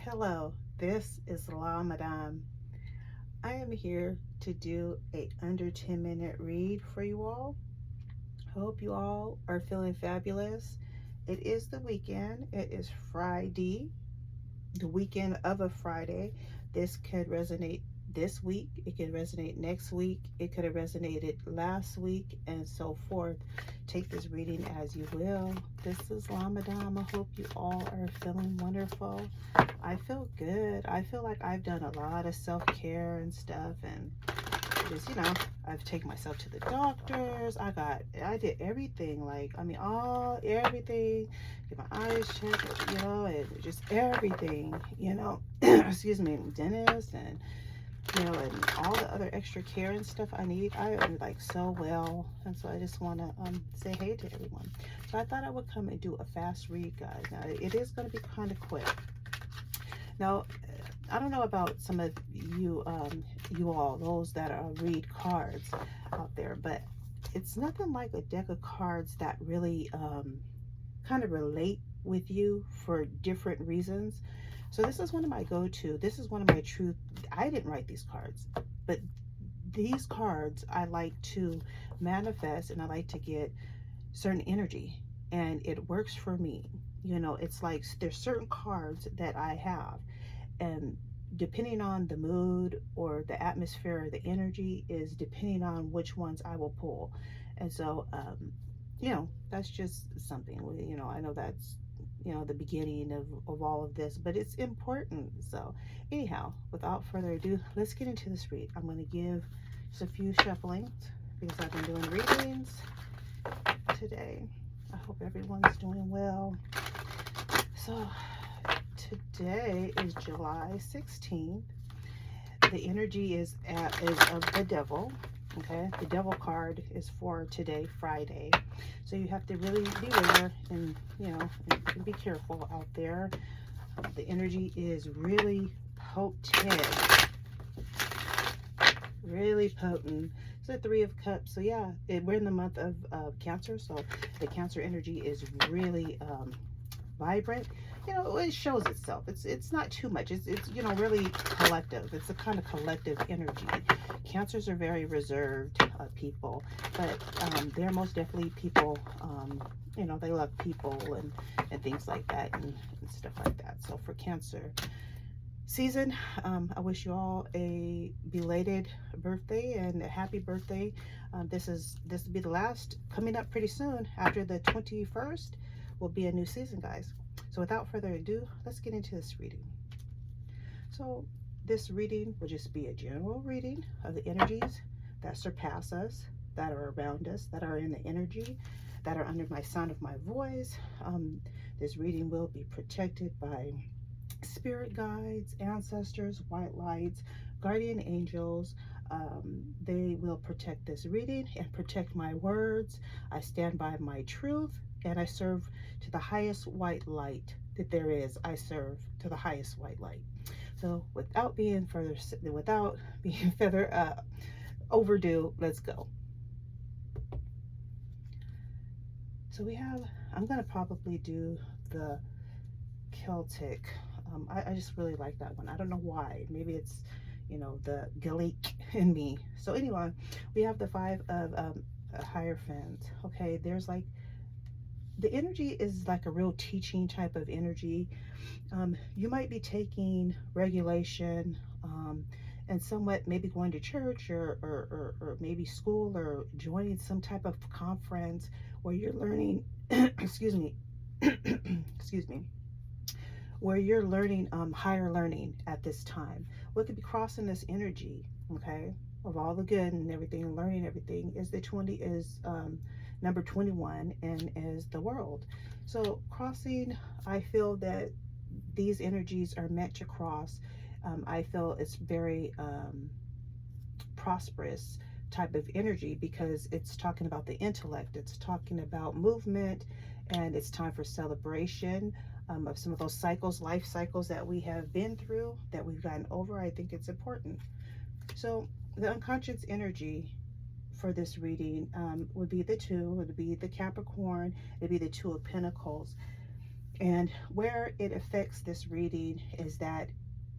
Hello, this is La Madame. I am here to do a under 10-minute read for you all. Hope you all are feeling fabulous. It is the weekend. It is Friday, the weekend of a Friday. This could resonate this week. It could resonate next week. It could have resonated last week and so forth. Take this reading as you will. This is La Madame. I hope you all are feeling wonderful. I feel good. I feel like I've done a lot of self-care and stuff, and just, I've taken myself to the doctors. I did everything, like, everything. Get my eyes checked, and just everything, excuse me, dentist, and and all the other extra care and stuff I need. I am like so well, and so I just want to say hey to everyone. So I thought I would come and do a fast read, guys. Now it is going to be kind of quick. Now, I don't know about some of you, you all, those that read cards out there, but it's nothing like a deck of cards that really kind of relate with you for different reasons. So this is one of my go-to. This is one of my truth. I didn't write these cards, but these cards I like to manifest, and I like to get certain energy, and it works for me. It's like there's certain cards that I have, and depending on the mood or the atmosphere or the energy is depending on which ones I will pull. And so that's just something. I know that's the beginning of all of this, but it's important. So anyhow, without further ado, let's get into this read. I'm going to give just a few shufflings because I've been doing readings today. I hope everyone's doing well. So today is July 16th. The energy is of the devil. Okay, the devil card is for today, Friday. So you have to really beware and and be careful out there. The energy is really potent, really potent. So the Three of Cups. So yeah, we're in the month of Cancer, so the Cancer energy is really vibrant. It shows itself. It's not too much. It's really collective. It's a kind of collective energy. Cancers are very reserved people, but they're most definitely people. They love people and things like that and stuff like that. So for Cancer season, I wish you all a belated birthday and a happy birthday. This will be the last, coming up pretty soon. After the 21st will be a new season, guys. So without further ado, let's get into this reading. So this reading will just be a general reading of the energies that surpass us, that are around us, that are in the energy, that are under my sound of my voice. This reading will be protected by spirit guides, ancestors, white lights, guardian angels. They will protect this reading and protect my words. I stand by my truth, and I serve to the highest white light that there is. I serve to the highest white light. So without being further overdue, let's go. So I'm going to probably do the Celtic. I just really like that one. I don't know why. Maybe it's, the Gaelic in me. So anyway, we have the Five of Hierophant. Okay, there's like, the energy is like a real teaching type of energy. You might be taking regulation and somewhat maybe going to church or maybe school or joining some type of conference where you're learning, excuse me, excuse me, where you're learning higher learning at this time. What could be crossing this energy, okay, of all the good and everything and learning everything is the 20 is number 21 and is the world. So crossing, I feel that these energies are meant to cross. I feel it's very prosperous type of energy because it's talking about the intellect, it's talking about movement, and it's time for celebration of some of those cycles, life cycles that we have been through, that we've gotten over. I think it's important. So the unconscious energy for this reading would be the Two, would be the Capricorn, it'd be the Two of Pentacles. And where it affects this reading is that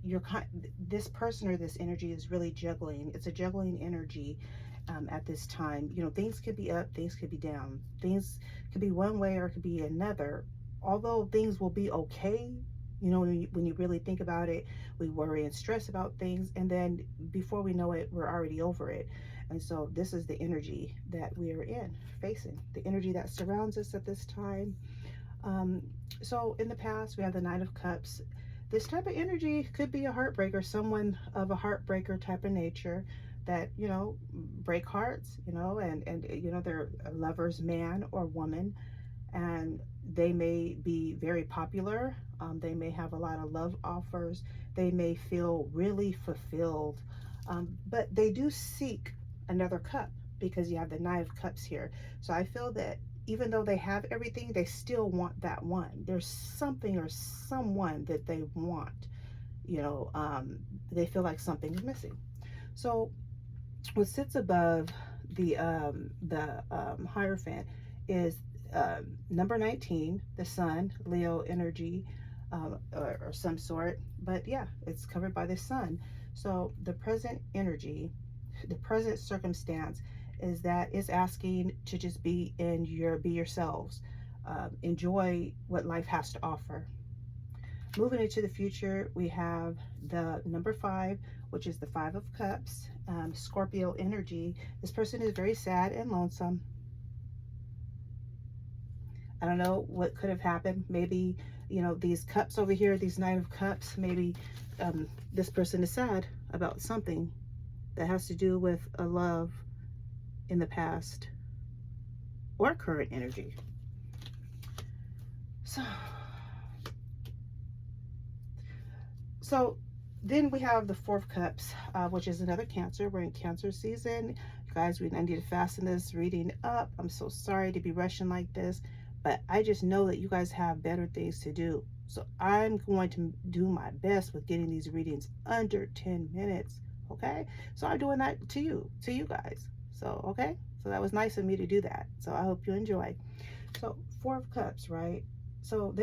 you're this person or this energy is really juggling. It's a juggling energy at this time. You know, things could be up, things could be down, things could be one way or it could be another. Although things will be okay, you know, when you really think about it, we worry and stress about things, and then before we know it, we're already over it. And so this is the energy that we are in, facing the energy that surrounds us at this time. um, so in the past, we have the Nine of Cups. This type of energy could be a heartbreaker, someone of a heartbreaker type of nature that, you know, break hearts, you know, and you know, they're a lover's man or woman, and they may be very popular. They may have a lot of love offers. They may feel really fulfilled, but they do seek another cup because you have the Nine of Cups here. So I feel that even though they have everything, they still want that one. There's something or someone that they want. You know, they feel like something's missing. So what sits above the Hierophant is number 19, the sun, Leo energy, or some sort. But yeah, it's covered by the sun. So the present energy, the present circumstance is that it's asking to just be be yourselves. Enjoy what life has to offer. Moving into the future, we have the number 5, which is the Five of Cups, Scorpio energy. This person is very sad and lonesome. I don't know what could have happened. Maybe, you know, these cups over here, these Nine of Cups, maybe this person is sad about something that has to do with a love in the past or current energy. So then we have the Four of Cups, which is another Cancer. We're in Cancer season. You guys, I need to fasten this reading up. I'm so sorry to be rushing like this, but I just know that you guys have better things to do. So I'm going to do my best with getting these readings under 10 minutes, okay? So I'm doing that to you guys. So, okay? So that was nice of me to do that. So I hope you enjoy. So Four of Cups, right? So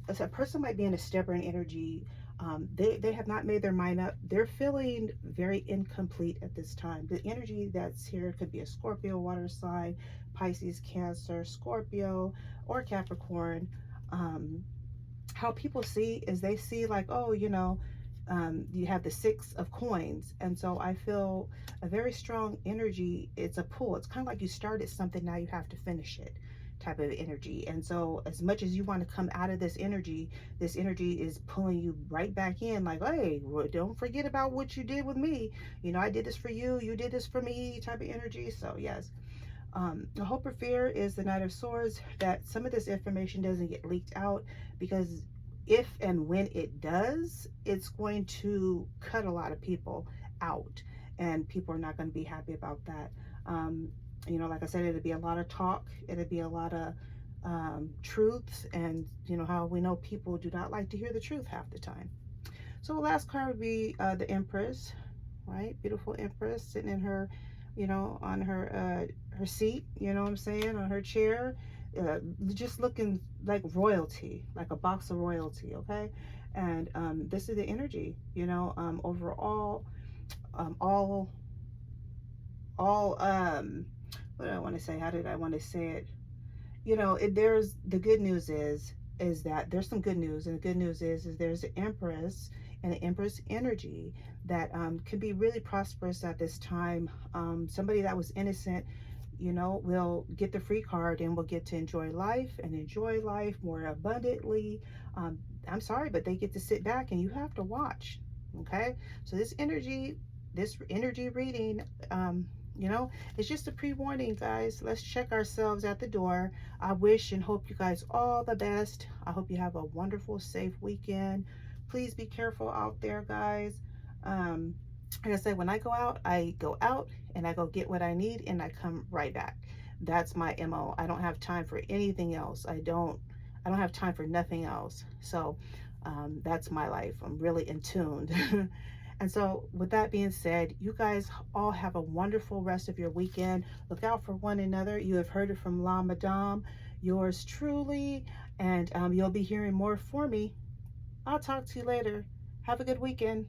a person might be in a stubborn energy. They have not made their mind up. They're feeling very incomplete at this time. The energy that's here could be a Scorpio water sign, Pisces, Cancer, Scorpio, or Capricorn. How people see is they see like, oh, you know, you have the Six of Coins. And so I feel a very strong energy. It's a pull. It's kind of like you started something, now you have to finish it type of energy. And so as much as you want to come out of this energy is pulling you right back in, like, hey, don't forget about what you did with me. You know, I did this for you, you did this for me type of energy. So yes, the hope or fear is the Knight of Swords, that some of this information doesn't get leaked out, because if and when it does, it's going to cut a lot of people out, and people are not going to be happy about that. You know, like I said, it'd be a lot of talk, it'd be a lot of truths, and you know how we know people do not like to hear the truth half the time. So the last card would be the Empress, right? Beautiful Empress sitting in her, you know, on her seat, you know what I'm saying, on her chair, just looking like royalty, like a box of royalty, okay? And this is the energy, you know, overall, all what do I want to say? How did I want to say it? You know, there's the good news is that there's some good news, and the good news is there's the Empress and the Empress energy that can be really prosperous at this time. Somebody that was innocent, you know, will get the free card and will get to enjoy life and enjoy life more abundantly. I'm sorry, but they get to sit back and you have to watch. Okay, so this energy reading, you know, it's just a pre-warning, guys. Let's check ourselves at the door. I wish and hope you guys all the best. I hope you have a wonderful, safe weekend. Please be careful out there, guys. Like I said, when I go out and I go get what I need and I come right back. That's my MO. I don't have time for anything else. I don't have time for nothing else. So that's my life. I'm really in tune. And so with that being said, you guys all have a wonderful rest of your weekend. Look out for one another. You have heard it from La Madame, yours truly. And you'll be hearing more from me. I'll talk to you later. Have a good weekend.